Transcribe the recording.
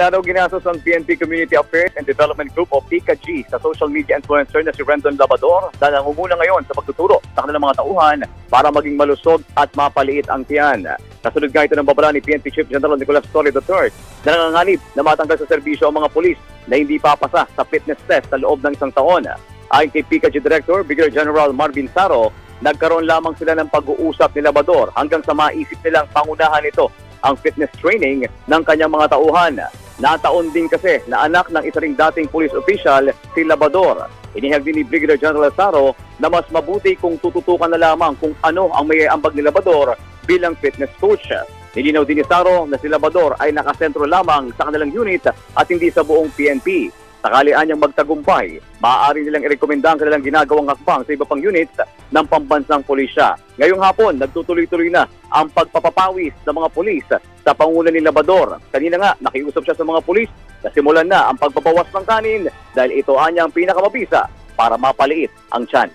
Wala daw ginastos ang PNP Community Affairs and Development Group o PCAG sa social media influencer na si Rendon Labador dahil nangunguna ngayon sa pagtuturo sa kanilang mga tauhan para maging malusog at mapaliit ang tiyan. Kasunod nga ito ng babala ni PNP Chief General Nicolas Torre III na nanganganib na matanggal sa serbisyo ang mga pulis na hindi papasa sa fitness test sa loob ng isang taon. Ayon kay PCAG Director Brigadier General Marvin Saro, nagkaroon lamang sila ng pag-uusap ni Labador hanggang sa maisip nilang pangunahan ito ang fitness training ng kanyang mga tauhan. Nataon din kasi na anak ng isa ring dating police official, si Labador. Inihag din ni Brigadier General Saro na mas mabuti kung tututukan na lamang kung ano ang may ambag ni Labador bilang fitness coach. Nilinaw din ni Saro na si Labador ay nakasentro lamang sa kanilang unit at hindi sa buong PNP. Sakali anyang magtagumpay, maaari nilang irekomenda ang kanilang ginagawang hakbang sa iba pang units ng pambansang pulisya. Ngayong hapon, nagtutuloy-tuloy na ang pagpapapawis ng mga pulis sa panguna ni Labador. Kanina nga, nakiusap siya sa mga pulis na simulan na ang pagpapawas ng kanin dahil ito anyang pinakamabisa para mapaliit ang tiyan.